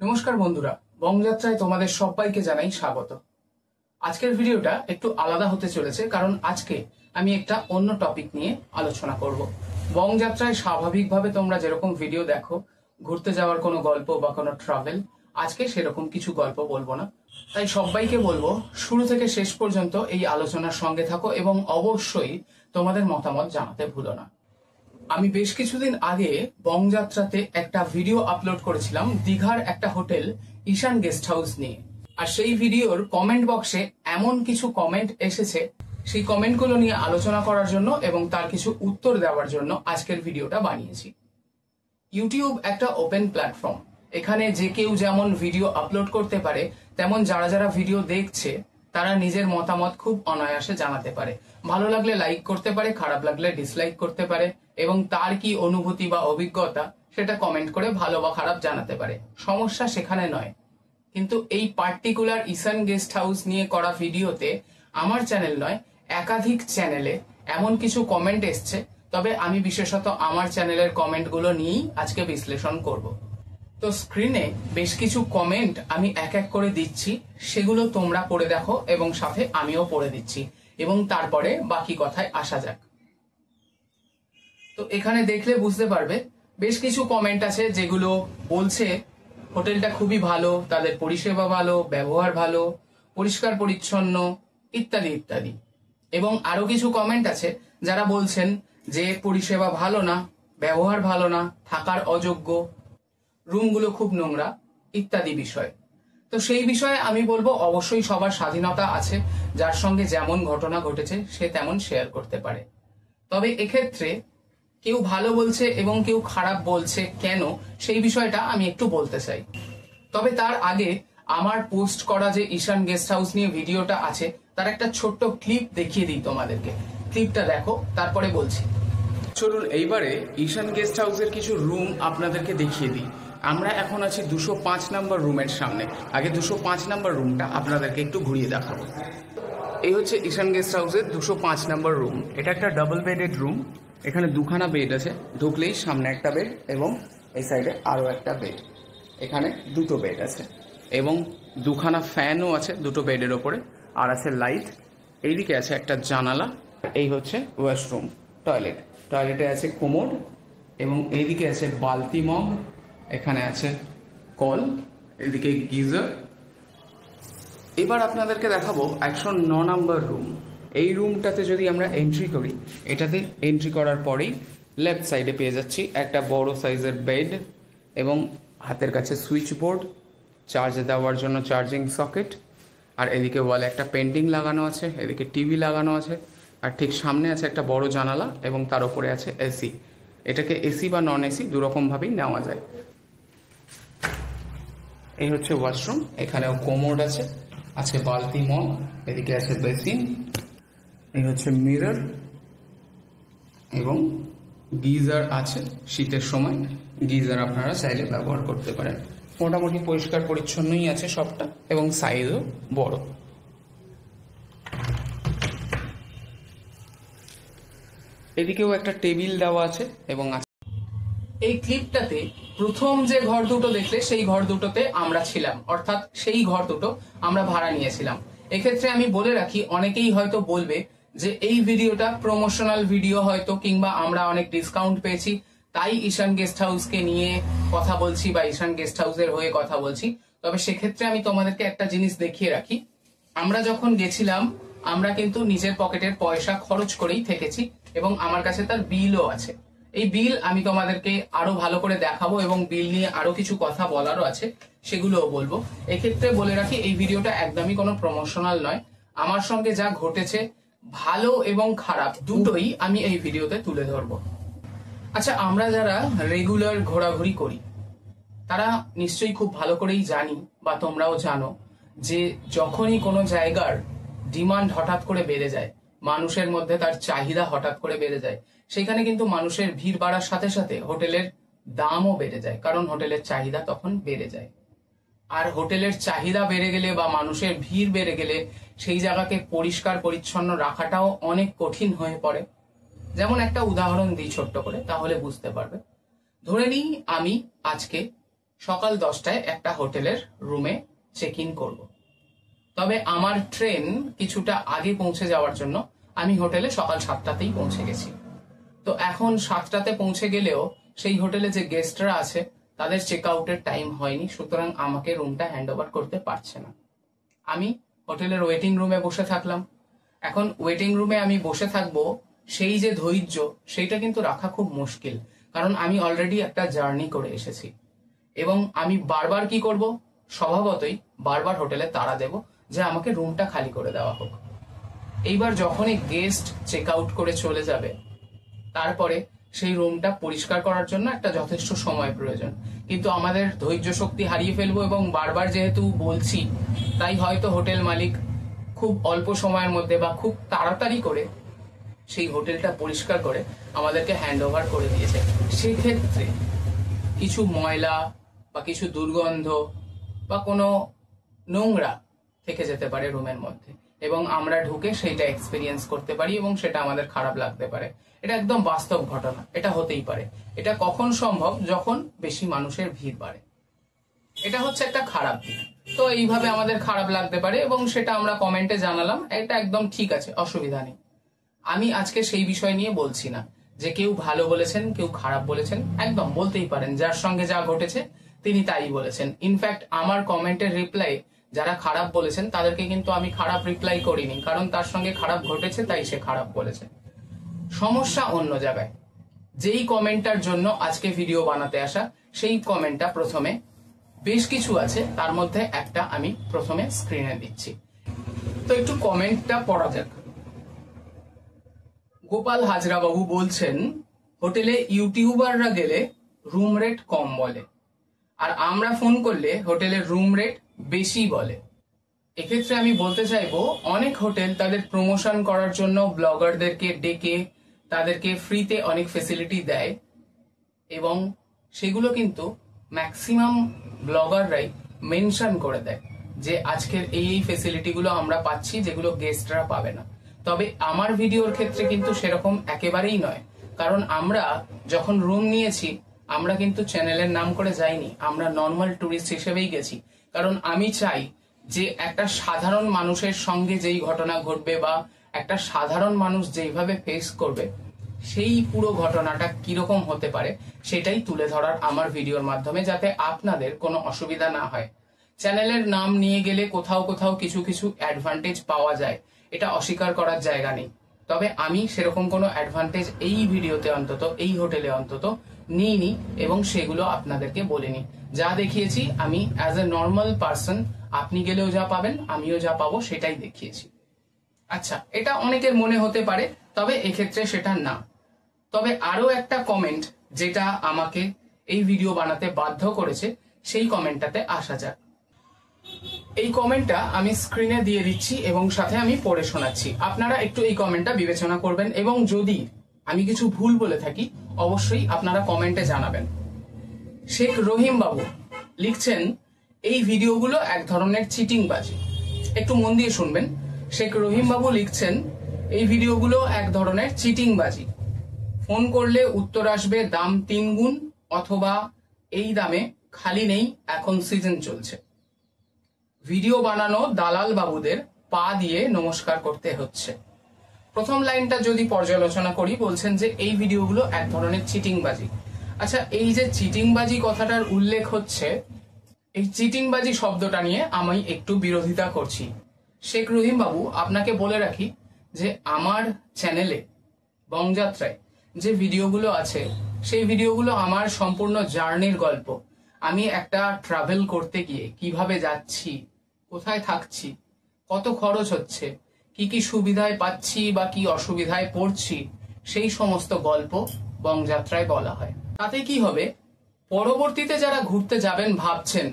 নমস্কার বন্ধুরা, বংযাত্রায় তোমাদের সবাইকে জানাই স্বাগত। আজকের ভিডিওটা একটু আলাদা হতে চলেছে, কারণ আজকে আমি একটা অন্য টপিক নিয়ে আলোচনা করব। বংযাত্রায় স্বাভাবিকভাবে তোমরা যেরকম ভিডিও দেখো, ঘুরতে যাওয়ার কোনো গল্প বা কোনো ট্রাভেল, আজকে সেরকম কিছু গল্প বলবো না। তাই সবাইকে বলবো শুরু থেকে শেষ পর্যন্ত এই আলোচনার সঙ্গে থাকো এবং অবশ্যই তোমাদের মতামত জানাতে ভুলো না। আমি বেশ কিছুদিন আগে বংযাত্রাতে একটা ভিডিও আপলোড করেছিলাম দীঘার একটা হোটেল ঈশান গেস্ট হাউস নিয়ে। আর সেই ভিডিওর কমেন্ট বক্সে এমন কিছু কমেন্ট এসেছে, সেই কমেন্টগুলো নিয়ে আলোচনা করার জন্য এবং তার কিছু উত্তর দেওয়ার জন্য আজকের ভিডিওটা বানিয়েছি। ইউটিউব একটা ওপেন প্ল্যাটফর্ম, এখানে যে কেউ যেমন ভিডিও আপলোড করতে পারে, তেমন যারা যারা ভিডিও দেখছে তারা নিজের মতামত খুব অনায়াসে জানাতে পারে। ভালো লাগলে লাইক করতে পারে, খারাপ লাগলে ডিসলাইক করতে পারে এবং তার কি অনুভূতি বা অভিজ্ঞতা সেটা কমেন্ট করে ভালো বা খারাপ জানাতে পারে। সমস্যা সেখানে নয়। কিন্তু এই পার্টিকুলার ঈশান গেস্ট হাউস নিয়ে করা ভিডিওতে আমার চ্যানেল নয়, একাধিক চ্যানেলে এমন কিছু কমেন্ট এসছে, তবে আমি বিশেষত আমার চ্যানেলের কমেন্টগুলো নিয়েই আজকে বিশ্লেষণ করব। তো স্ক্রিনে বেশ কিছু কমেন্ট আমি এক এক করে দিচ্ছি, সেগুলো তোমরা পড়ে দেখো এবং সাথে আমিও পড়ে দিচ্ছি এবং তারপরে বাকি কথায় আসা যাক। তো এখানে দেখলে বুঝতে পারবে বেশ কিছু কমেন্ট আছে যেগুলো বলছে হোটেলটা খুবই ভালো, তাদের পরিষেবা ভালো, ব্যবহার ভালো, পরিষ্কার পরিচ্ছন্ন ইত্যাদি ইত্যাদি। এবং আরো কিছু কমেন্ট আছে যারা বলছেন যে পরিষেবা ভালো না, ব্যবহার ভালো না, থাকার অযোগ্য, রুমগুলো খুব নোংরা ইত্যাদি বিষয়। তো সেই বিষয়ে আমি বলবো অবশ্যই সবার স্বাধীনতা আছে, যার সঙ্গে যেমন ঘটনা ঘটেছে সে তেমন শেয়ার করতে পারে। তবে এক্ষেত্রে কেউ ভালো বলছে এবং কেউ খারাপ বলছে কেন, সেই বিষয়টা আমি একটু বলতে চাই। তবে তার আগে আমার পোস্ট করা যে ঈশান গেস্ট হাউস নিয়ে ভিডিওটা আছে, তার একটা ছোট্ট ক্লিপ দেখিয়ে দিই তোমাদেরকে। ক্লিপটা দেখো, তারপরে বলছি। চলুন এইবারে ঈশান গেস্ট হাউসের কিছু রুম আপনাদেরকে দেখিয়ে দিই। আমরা এখন আছি 205 নম্বর রুমের সামনে। আগে 205 নম্বর রুমটা আপনাদেরকে একটু ঘুরিয়ে দেখাবো। এই হচ্ছে ঈশান গেস্ট হাউসের 205 নম্বর রুম। এটা একটা ডাবল বেডেড রুম। এখানে দুখানা বেড আছে, ঢুকলেই সামনে একটা বেড এবং এই সাইডে আরও একটা বেড। এখানে দুটো বেড আছে এবং দুখানা ফ্যানও আছে দুটো বেডের ওপরে, আর আছে লাইট। এইদিকে আছে একটা জানালা। এই হচ্ছে ওয়াশরুম, টয়লেট। টয়লেটে আছে কোমোড এবং এইদিকে আছে বালতি মগ, এখানে আছে কল, এদিকে গিজার। এবার আপনাদেরকে দেখাবো 109 নম্বর রুম। এই রুমটাতে যদি আমরা এন্ট্রি করি, এটাতে এন্ট্রি করার পরেই লেফট সাইডে পেয়ে যাচ্ছি একটা বড় সাইজের বেড এবং হাতের কাছে সুইচ বোর্ড, চার্জ দেওয়ার জন্য চার্জিং সকেট, আর এদিকে ওয়ালে একটা পেন্টিং লাগানো আছে, এদিকে টিভি লাগানো আছে, আর ঠিক সামনে আছে একটা বড় জানালা এবং তার উপরে আছে এসি। এটাকে এসি বা নন এসি দুরকমভাবেই নেওয়া যায়। এই হচ্ছে ওয়াশরুম, এখানেও কোমোড আছে, আছে বালতি মগ, এদিকে আছে বেসিন, এই হচ্ছে মিরর এবং গিজার আছে। শীতের সময় গিজার আপনারা চাইলে ব্যবহার করতে পারেন। মোটামুটি পরিষ্কার পরিচ্ছন্নই আছে সবটা এবং সাইজও বড়। এদিকেও একটা টেবিল দেওয়া আছে এবং এই ক্লিপটাতে প্রথম যে ঘর দুটো দেখলে সেই ঘর দুটোতে আমরা ছিলাম, অর্থাৎ সেই ঘর দুটো আমরা ভাড়া নিয়েছিলাম। এক্ষেত্রে আমি বলে রাখি, অনেকেই হয়তো বলবে যে এই ভিডিওটা প্রমোশনাল ভিডিও হয়তো, কিংবা আমরা অনেক ডিসকাউন্ট পেয়েছি তাই ঈশান গেস্ট হাউসকে নিয়ে কথা বলছি বা ঈশান গেস্ট হাউসের হয়ে কথা বলছি। তবে সেক্ষেত্রে আমি তোমাদেরকে একটা জিনিস দেখিয়ে রাখি, আমরা যখন গেছিলাম আমরা কিন্তু নিজের পকেটের পয়সা খরচ করেই থেকেছি এবং আমার কাছে তার বিলও আছে। এই বিল আমি তোমাদেরকে আরো ভালো করে দেখাবো এবং বিল নিয়ে আরো কিছু কথা বলারও আছে, সেগুলোও বলবো। এক্ষেত্রে বলে রাখি, এই ভিডিওটা একদমই কোনো প্রমোশনাল নয়। আমার সঙ্গে যা ঘটেছে, ভালো এবং খারাপ দুটোই আমি এই ভিডিওতে তুলে ধরবো। আচ্ছা, আমরা যারা রেগুলার ঘোরাঘুরি করি তারা নিশ্চয়ই খুব ভালো করেই জানি বা তোমরাও জানো যে যখনই কোনো জায়গার ডিমান্ড হঠাৎ করে বেড়ে যায়, মানুষের মধ্যে তার চাহিদা হঠাৎ করে বেড়ে যায়, সেখানে কিন্তু মানুষের ভিড় বাড়ার সাথে সাথে হোটেলের দামও বেড়ে যায়, কারণ হোটেলের চাহিদা তখন বেড়ে যায়। আর হোটেলের চাহিদা বেড়ে গেলে বা মানুষের ভিড় বেড়ে গেলে সেই জায়গাকে পরিষ্কার পরিচ্ছন্ন রাখাটাও অনেক কঠিন হয়ে পড়ে। যেমন একটা উদাহরণ দিই ছোট্ট করে, তাহলে বুঝতে পারবে। ধরে নিই আমি আজকে সকাল 10টায় একটা হোটেলের রুমে চেক ইন করব। তবে আমার ট্রেন কিছুটা আগে পৌঁছে যাওয়ার জন্য আমি হোটেলে সকাল 7টাতেই পৌঁছে গেছি। তো এখন 7টাতে পৌঁছে গেলেও সেই হোটেলে যে গেস্টরা আছে তাদের চেক আউটের টাইম হয়নি, সুতরাং আমাকে রুমটা হ্যান্ড ওভার করতে পারছে না। আমি হোটেলের ওয়েটিং রুমে বসে থাকলাম। এখন ওয়েটিং রুমে আমি বসে থাকবো, সেই যে ধৈর্য সেইটা কিন্তু রাখা খুব মুশকিল, কারণ আমি অলরেডি একটা জার্নি করে এসেছি এবং আমি বারবার কি করব, স্বভাবতই বারবার হোটেলে তাড়া দেব যে আমাকে রুমটা খালি করে দেওয়া হোক। এইবার যখনই গেস্ট চেক আউট করে চলে যাবে তারপরে সেই রুমটা পরিষ্কার করার জন্য একটা যথেষ্ট সময় প্রয়োজন, কিন্তু আমাদের ধৈর্য শক্তি হারিয়ে ফেলবো এবং বারবার যেহেতু বলছি তাই হয়তো হোটেল মালিক খুব অল্প সময়ের মধ্যে বা খুব তাড়াতাড়ি করে সেই হোটেলটা পরিষ্কার করে আমাদেরকে হ্যান্ড ওভার করে দিয়েছে। সেক্ষেত্রে কিছু ময়লা বা কিছু দুর্গন্ধ বা কোনো নোংরা থেকে যেতে পারে রুমের মধ্যে এবং আমরা ঢুকে সেইটা এক্সপিরিয়েন্স করতে পারি এবং সেটা আমাদের খারাপ লাগতে পারে। এটা একদম বাস্তব ঘটনা, এটা হতেই পারে। এটা কখন সম্ভব? যখন বেশি মানুষের ভিড় বাড়ে। এটা হচ্ছে একটা খারাপ দিক। তো এইভাবে আমাদের খারাপ লাগতে পারে এবং সেটা আমরা কমেন্টে জানালাম, এটা একদম ঠিক আছে, অসুবিধা নেই। আমি আজকে সেই বিষয় নিয়ে বলছি না যে কেউ ভালো বলেছেন কেউ খারাপ বলেছেন, একদম বলতেই পারেন, যার সঙ্গে যা ঘটেছে তিনি তাই বলেছেন। ইনফ্যাক্ট আমার কমেন্টের রিপ্লাই যারা খারাপ বলেছেন তাদেরকে কিন্তু আমি খারাপ রিপ্লাই করিনি, কারণ তার সঙ্গে খারাপ ঘটেছে তাই সে খারাপ বলেছে। সমস্যা অন্য জায়গায়। যেই কমেন্টটার জন্য আজকে ভিডিও বানাতে আসা, সেই কমেন্টটা প্রথমে বেশ কিছু আছে, তার মধ্যে একটা আমি প্রথমে স্ক্রিনে দিচ্ছি। তো একটু কমেন্টটা পড়া যাক। গোপাল হাজরা বাবু বলছেন, হোটেলে ইউটিউবাররা গেলে রুম রেট কম বলে, আর আমরা ফোন করলে হোটেলের রুম রেট বেশি বলে। এক্ষেত্রে আমি বলতে চাইবো, অনেক হোটেল তাদের প্রমোশন করার জন্য ব্লগারদেরকে ডেকে তাদেরকে ফ্রিতে অনেক ফেসিলিটি দেয় এবং সেগুলো কিন্তু ম্যাক্সিমাম ব্লগাররাই মেনশন করে দেয় যে আজকের এই ফেসিলিটিগুলো আমরা পাচ্ছি যেগুলো গেস্টরা পাবে না। তবে আমার ভিডিওর ক্ষেত্রে কিন্তু সেরকম একেবারেই নয়, কারণ আমরা যখন রুম নিয়েছি আমরা কিন্তু চ্যানেলের নাম করে যাইনি, আমরা নর্মাল টুরিস্ট হিসেবেই গেছি। কারণ আমি চাই যে একটা সাধারণ মানুষের সঙ্গে যেই ঘটনা ঘটবে বা একটা সাধারণ মানুষ যেইভাবে ফেস করবে সেই পুরো ঘটনাটা কিরকম হতে পারে সেটাই তুলে ধরার আমার ভিডিওর মাধ্যমে, যাতে আপনাদের কোনো অসুবিধা না হয়। চ্যানেলের নাম নিয়ে গেলে কোথাও কোথাও কিছু কিছু অ্যাডভান্টেজ পাওয়া যায়, এটা অস্বীকার করার জায়গা নেই। তবে আমি সেরকম কোনো অ্যাডভান্টেজ এই ভিডিওতে অন্তত, এই হোটেলে অন্তত নিইনি এবং সেগুলো আপনাদেরকে বলিনি। যা দেখিয়েছি আমি অ্যাজ এ নর্মাল পার্সন, আপনি গেলেও যা পাবেন আমিও যা পাবো সেটাই দেখিয়েছি। আচ্ছা, এটা অনেকের মনে হতে পারে, তবে এক্ষেত্রে সেটা না। তবে আরো একটা কমেন্ট যেটা আমাকে এই ভিডিও বানাতে বাধ্য করেছে, সেই কমেন্টটাতে আসা যাক। এই কমেন্টটা আমি স্ক্রিনে দিয়ে দিচ্ছি এবং সাথে আমি পড়ে শোনাচ্ছি। আপনারা একটু এই কমেন্টটা বিবেচনা করবেন এবং যদি আমি কিছু ভুল বলে থাকি অবশ্যই আপনারা কমেন্টে জানাবেন। শেখ রহিম বাবু লিখছেন, এই ভিডিওগুলো এক ধরনের চিটিংবাজি। একটু মন দিয়ে শুনবেন। শেখ রহিম বাবু লিখছেন, এই ভিডিওগুলো এক ধরনের চিটিংবাজি। ফোন করলে উত্তর আসবে দাম 3 গুণ, অথবা এই দামে খালি নেই, এখন সিজন চলছে। ভিডিও বানানো দালাল বাবুদের পা দিয়ে নমস্কার করতে হচ্ছে। প্রথম লাইনটা যদি পর্যালোচনা করি, বলছেন যে এই ভিডিওগুলো এক ধরনের চিটিংবাজি। আচ্ছা, এই যে চিটিংবাজি কথাটার উল্লেখ হচ্ছে, এই চিটিংবাজি শব্দটা নিয়ে আমি একটু বিরোধিতা করছি। শেখ রহিম বাবু, আপনাকে বলে রাখি যে আমার চ্যানেলে বংযাত্রায় যে ভিডিওগুলো আছে সেই ভিডিওগুলো আমার সম্পূর্ণ জার্নির গল্প। আমি একটা ট্রাভেল করতে গিয়ে কিভাবে যাচ্ছি, কোথায় থাকছি, কত খরচ হচ্ছে, কি কি সুবিধায় পাচ্ছি বা কি অসুবিধায় পড়ছি, সেই সমস্ত গল্প বংযাত্রায় বলা হয়। তাতে কি হবে, পরবর্তীতে যারা ঘুরতে যাবেন ভাবছেন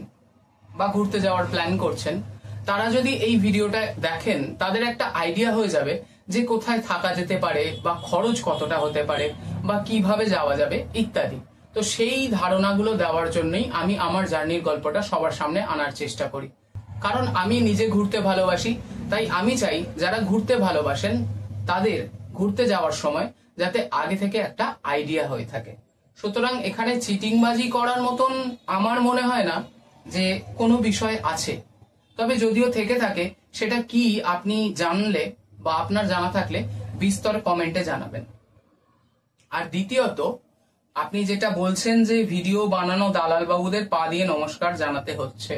বা ঘুরতে যাওয়ার প্ল্যান করছেন, তারা যদি এই ভিডিওটা দেখেন তাদের একটা আইডিয়া হয়ে যাবে যে কোথায় থাকা যেতে পারে বা খরচ কতটা হতে পারে বা কিভাবে যাওয়া যাবে ইত্যাদি। তো সেই ধারণাগুলো দেওয়ার জন্যই আমি আমার জার্নির গল্পটা সবার সামনে আনার চেষ্টা করি। কারণ আমি নিজে ঘুরতে ভালোবাসি, তাই আমি চাই যারা ঘুরতে ভালোবাসেন তাদের ঘুরতে যাওয়ার সময় যাতে আগে থেকে একটা আইডিয়া হয়ে থাকে। সুতরাং এখানে চিটিংবাজি করার মতন আমার মনে হয় না যে কোনো বিষয় আছে। তবে যদিও থেকে থাকে সেটা কি আপনি জানলে বা আপনার জানা থাকলে বিস্তর কমেন্টে জানাবেন। আর দ্বিতীয়ত, আপনি যেটা বলছেন যে ভিডিও বানানো দালাল বাবুদের পা দিয়ে নমস্কার জানাতে হচ্ছে,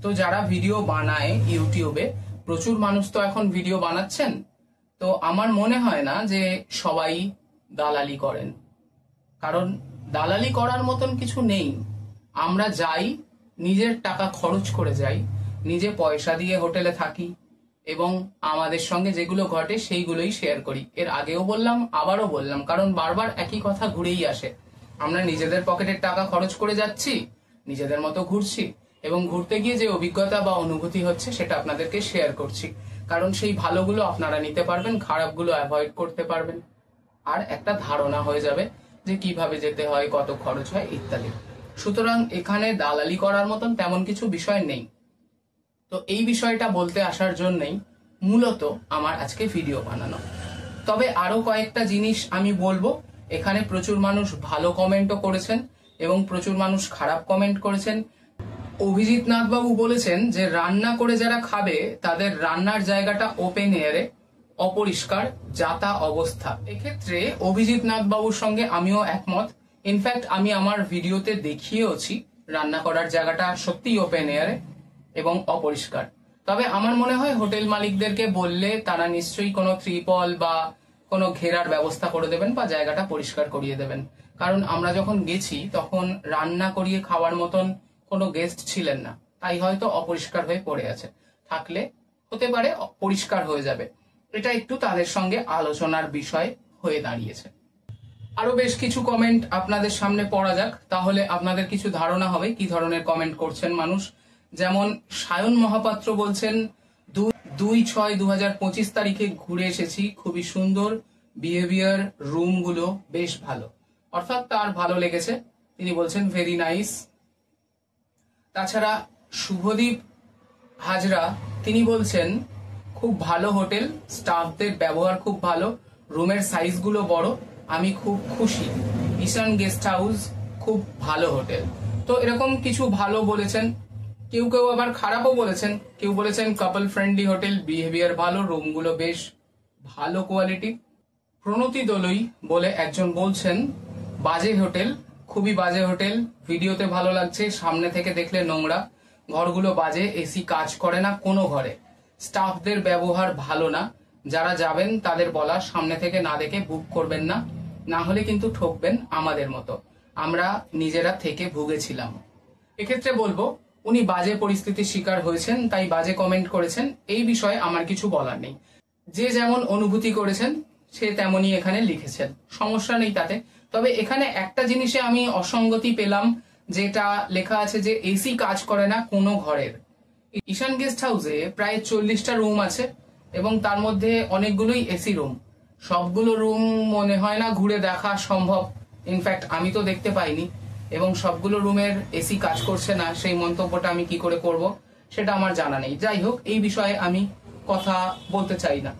তো যারা ভিডিও বানায় ইউটিউবে, প্রচুর মানুষ তো এখন ভিডিও বানাচ্ছেন, তো আমার মনে হয় না যে সবাই দালালি করেন। কারণ দালালি করার মতন কিছু নেই। আমরা যাই, নিজের টাকা খরচ করে যাই, নিজে পয়সা দিয়ে হোটেলে থাকি এবং আমাদের সঙ্গে যেগুলো ঘটে সেইগুলোই শেয়ার করি। এর আগেও বললাম, আবারও বললাম, কারণ বারবার একই কথা ঘুরেই আসে। আমরা নিজেদের পকেটের টাকা খরচ করে যাচ্ছি, নিজেদের মতো ঘুরছি এবং ঘুরতে গিয়ে যে অভিজ্ঞতা বা অনুভূতি হচ্ছে সেটা আপনাদেরকে শেয়ার করছি। কারণ সেই ভালোগুলো আপনারা নিতে পারবেন, খারাপগুলো অ্যাভয়েড করতে পারবেন, আর একটা ধারণা হয়ে যাবে যে কিভাবে যেতে হয়, কত খরচ হয় ইত্যাদি। সুতরাং এখানে দালালি করার মতন তেমন কিছু বিষয় নেই। তো এই বিষয়টা বলতে আসার জন্যই মূলত আমার আজকে ভিডিও বানানো। তবে আরো কয়েকটা জিনিস আমি বলবো। এখানে প্রচুর মানুষ ভালো কমেন্টও করেছেন এবং প্রচুর মানুষ খারাপ কমেন্ট করেছেন। অভিজিৎ নাথবাবু বলেছেন যে রান্না করে যারা খাবে তাদের রান্নার জায়গাটা ওপেন এয়ারে, অপরিষ্কার, যাতা অবস্থা। এক্ষেত্রে অভিজিৎ নাথবাবুর সঙ্গে আমিও একমত। ইনফ্যাক্ট আমি আমার ভিডিওতে দেখিয়েওছি রান্না করার জায়গাটা সত্যিই ওপেন এয়ারে এবং অপরিষ্কার। তবে আমার মনে হয় হোটেল মালিকদেরকে বললে তারা নিশ্চয়ই কোনো ত্রিপল বা কোনো ঘেরার ব্যবস্থা করে দেবেন বা জায়গাটা পরিষ্কার করিয়ে দেবেন। কারণ আমরা যখন গেছি তখন রান্না করিয়ে খাওয়ার মতন কোনো গেস্ট ছিলেন না, তাই হয়তো অপরিষ্কার হয়ে পড়ে আছে। থাকলে হতে পারে পরিষ্কার হয়ে যাবে। এটা একটু তাদের সঙ্গে আলোচনার বিষয় হয়ে দাঁড়িয়েছে। আরো বেশ কিছু কমেন্ট আপনাদের সামনে পড়া যাক, তাহলে আপনাদের কিছু ধারণা হবে কি ধরনের কমেন্ট করছেন মানুষ। যেমন সায়ন মহাপাত্র বলছেন 2/6/2025 তারিখে ঘুরে এসেছি, খুবই সুন্দর, বিহেভিয়ার, রুমগুলো বেশ ভালো, অর্থাৎ তার ভালো লেগেছে। তিনি বলছেন ভেরি নাইস। তাছাড়া শুভদীপ হাজরা তিনি বলছেন খুব ভালো হোটেল, স্টাফদের ব্যবহার খুব ভালো, রুমের সাইজগুলো বড়, আমি খুব খুশি, ঈশান গেস্ট হাউস খুব ভালো হোটেল। তো এরকম কিছু ভালো বলেছেন। কেউ কেউ আবার খারাপও বলেছেন। কেউ বলেছেন কাপল ফ্রেন্ডলি হোটেল, বিহেভিয়ার ভালো, রুমগুলো বেশ ভালো কোয়ালিটি। প্রণতি দলুই বলে একজন বলছেন বাজে হোটেল, খুবই বাজে হোটেল, ভিডিওতে ভালো লাগছে, সামনে থেকে দেখলে নোংরা, ঘরগুলো বাজে, এসি কাজ করে না কোনো ঘরে, স্টাফদের ব্যবহার ভালো না, যারা যাবেন তাদের বলা সামনে থেকে না দেখে বুক করবেন না, না হলে কিন্তু ঠকবেন আমাদের মতো, আমরা নিজেরা থেকে ভুগেছিলাম। এক্ষেত্রে বলবো উনি বাজে পরিস্থিতির শিকার হয়েছেন তাই বাজে কমেন্ট করেছেন, এই বিষয়ে আমার কিছু বলার নেই। যে যেমন অনুভূতি করেছেন সে তেমনই এখানে লিখেছেন, সমস্যা নেই তাতে। তবে এখানে একটা জিনিসে আমি অসঙ্গতি পেলাম, যেটা লেখা আছে যে এসি কাজ করে না কোনো ঘরের। ঈশান গেস্ট হাউসে প্রায় 40টা রুম আছে এবং তার মধ্যে অনেকগুলোই এসি রুম। সবগুলো রুম মনে হয় না ঘুরে দেখা সম্ভব, ইনফ্যাক্ট আমি তো দেখতে পাইনি, এবং সবগুলো রুমের এসি কাজ করছে না সেই মন্তব্যটা আমি কি করে করব সেটা আমার জানা নেই। যাই হোক, এই বিষয়ে আমি কথা বলতে চাই না।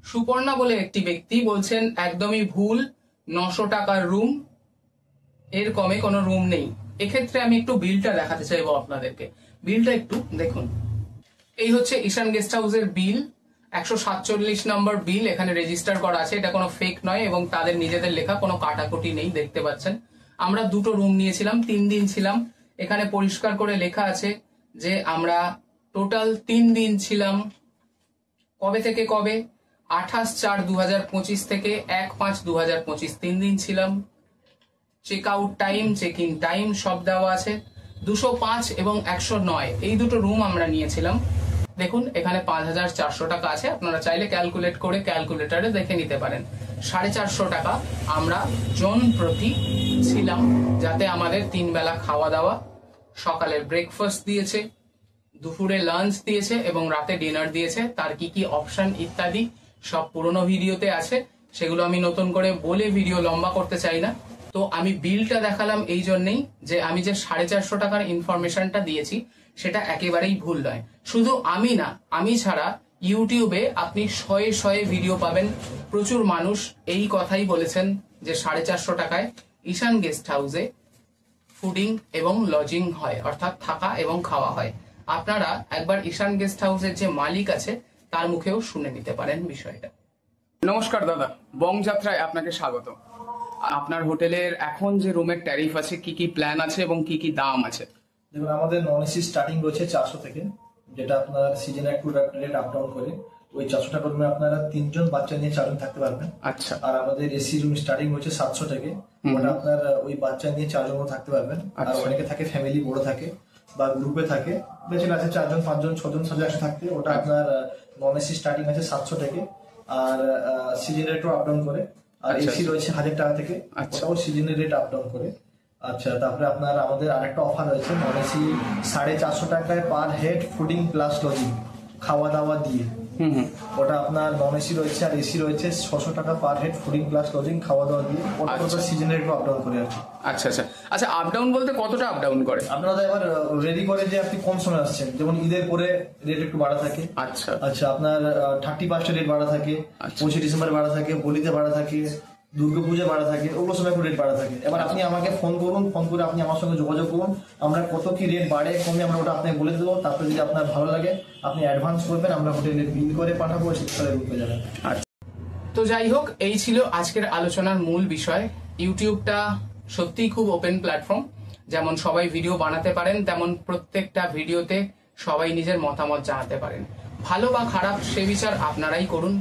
সুপর্ণা বলে একটি ব্যক্তি বলছেন একদমই ভুল, 900 টাকার রুম, এর কমে কোনো রুম নেই। এক্ষেত্রে আমি একটু বিলটা দেখাতে চাইবো আপনাদেরকে, বিলটা একটু দেখুন। এই হচ্ছে ঈশান গেস্ট হাউসের বিল, 147 নম্বর বিল, এখানে রেজিস্টার করা আছে, এটা কোনো ফেক নয় এবং তাদের নিজেদের লেখা, কোনো কাটাকুটি নেই, দেখতে পাচ্ছেন। আমরা 2টো রুম নিয়েছিলাম, 3 দিন ছিলাম। এখানে পরিষ্কার করে লেখা আছে যে আমরা টোটাল 3 দিন ছিলাম। কবে থেকে কবে? 28/4/2025 থেকে 1/5/2025, 3 দিন ছিলাম। Check out time, check in time সব দেওয়া আছে। 205 এবং 109 এই 2টো রুম আমরা নিয়েছিলাম। দেখুন এখানে 5400 টাকা আছে, আপনারা চাইলে ক্যালকুলেট করে ক্যালকুলেটারে দেখে নিতে পারেন। 450 টাকা আমরা জন প্রতি ছিলাম, যাতে আমাদের 3 বেলা খাওয়া দাওয়া, সকালের ব্রেকফাস্ট দিয়েছে, দুপুরে লাঞ্চ দিয়েছে এবং রাতে ডিনার দিয়েছে। তার কি কি অপশন ইত্যাদি সব পুরনো ভিডিওতে আছে, সেগুলো আমি নতুন করে বলে ভিডিও লম্বা করতে চাই না। তো আমি বিলটা দেখালাম এই জন্যই যে আমি যে 450 টাকার ইনফরমেশনটা দিয়েছি সেটা একেবারেই ভুল নয়। শুধু আমি না, আমি ছাড়া ইউটিউবে আপনি শয়ে শয়ে ভিডিও পাবেন, প্রচুর মানুষ এই কথাই বলেছেন যে 450 টাকায় ঈশান গেস্ট হাউসে ফুডিং এবং লজিং হয়, অর্থাৎ থাকা এবং খাওয়া হয়। আপনারা একবার ঈশান গেস্ট হাউসের যে মালিক আছে তার মুখেও শুনে নিতে পারেন বিষয়টা। নমস্কার দাদা, বং যাত্রায় আপনাকে স্বাগত। আপনার হোটেলের এখন যে রুমের ট্যারিফ আছে, কি কি প্ল্যান আছে এবং কি কি দাম আছে? দেখুন, আমাদের নন এসি স্টার্টিং রয়েছে 400 থেকে, যেটা আপনার সিজনে একটু রেট আপ ডাউন করে। ওই 400 টাকা রুমে আপনারা 3 জন বাচ্চা নিয়ে 4 জন থাকতে পারবেন। আচ্ছা। আর আমাদের এসি রুম স্টার্টিং রয়েছে 700 থেকে, ওটা আপনার ওই বাচ্চা নিয়ে 4 জন থাকতে পারবেন। আর অনেকে থাকে ফ্যামিলি বড় থাকে বা গ্রুপে থাকে, বেশি আছে 4 জন 5 জন 6 জন 7 জন একসাথে থাকতে, ওটা আপনার নন এসি স্টার্টিং আছে 700 থেকে। আর সিজনে একটু আপ ডাউন করে। আর এসি রয়েছে 1000 টাকা থেকে, ওটাও সিজনের রেট আপ ডাউন করে। আচ্ছা, তারপরে আপনার আমাদের আরেকটা অফার রয়েছে নন এসি 450 টাকায় per head fooding plus lodging, খাওয়া দাওয়া দিয়ে। ওটা আপনার নন এসি রয়েছে, আর এসি রয়েছে 600 টাকা per head fooding plus lodging, খাওয়া দাওয়া দিয়ে। ওটা সিজনের একটু আপ ডাউন করে আর কি। আচ্ছা আচ্ছা আচ্ছা, আপ ডাউন বলতে কতটা আপ ডাউন করে? আপনারা এবার রেডি করে যে আপনি কোন সময় আসছেন, যেমন ঈদের পরে রেট একটু বাড়া থাকে। আচ্ছা আচ্ছা, আপনার 31 রেট বাড়া থাকে, 25 ডিসেম্বর বাড়া থাকে, হোলিতে বাড়া থাকে, দুর্গাপূজা বাড়া থাকে, ওগুলো সময় একটু রেট বাড়া থাকে। এবার আপনি আমাকে ফোন করুন, ফোন করে আপনি আমার সঙ্গে যোগাযোগ করুন, আমরা কত কি রেট বাড়ে কমে আমরা ওটা আপনাকে বলে দেবো। তারপরে যদি আপনার ভালো লাগে আপনি অ্যাডভান্স করবেন, আমরা হোটেলের বিল করে পাঠাবো, সেটা রুম পেয়ে যাবেন। তো যাই হোক, এই ছিল আজকের আলোচনার মূল বিষয়। ইউটিউবটা সত্যিই খুব ওপেন প্ল্যাটফর্ম। যেমন সবাই ভিডিও বানাতে পারেন, তেমন প্রত্যেকটা ভিডিওতে সবাই নিজের মতামত জানাতে পারেন। ভালো বা খারাপ সে বিচার আপনারাই করুন।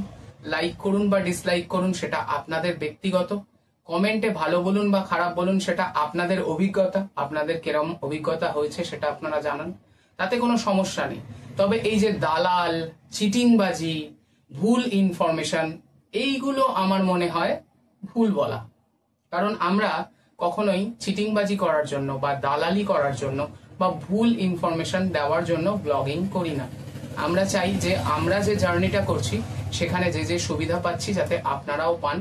লাইক করুন বা ডিসলাইক করুন, সেটা আপনাদের ব্যক্তিগত। কমেন্টে ভালো বলুন বা খারাপ বলুন, সেটা আপনাদের অভিজ্ঞতা। আপনাদের কিরম অভিজ্ঞতা হয়েছে সেটা আপনারা জানান, তাতে কোনো সমস্যা নেই। তবে এই যে দালাল, চিটিংবাজি, ভুল ইনফরমেশন, এইগুলো আমার মনে হয় ভুল বলা। কারণ আমরা কখনোই চিটিংবাজি করার জন্য বা দালালি করার জন্য বা ভুল ইনফরমেশন দেওয়ার জন্য ব্লগিং করি না। আমরা চাই যে আমরা যে জার্নিটা করছি সেখানে যে যে সুবিধা পাচ্ছি যাতে আপনারাও পান।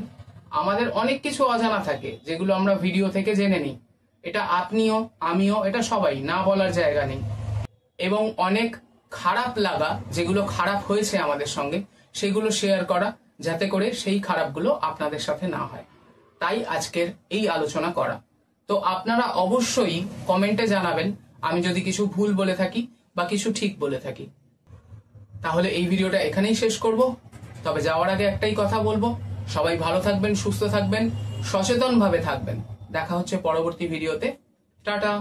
আমাদের অনেক কিছু অজানা থাকে যেগুলো আমরা ভিডিও থেকে জেনে নিই। এটা আপনিও, আমিও, এটা সবাই, না বলার জায়গা নেই। এবং অনেক খারাপ লাগা, যেগুলো খারাপ হয়েছে আমাদের সঙ্গে, সেগুলো শেয়ার করা, যাতে করে সেই খারাপগুলো আপনাদের সাথে না হয়। তাই আজকের এই আলোচনা করা। তো আপনারা অবশ্যই কমেন্টে জানাবেন আমি যদি কিছু ভুল বলে থাকি বা কিছু ঠিক বলে থাকি। তাহলে এই ভিডিওটা এখানেই শেষ করব। তবে যাওয়ার আগে একটাই কথা বলবো, সবাই ভালো থাকবেন, সুস্থ থাকবেন, সচেতনভাবে থাকবেন। দেখা হচ্ছে পরবর্তী ভিডিওতে। টাটা।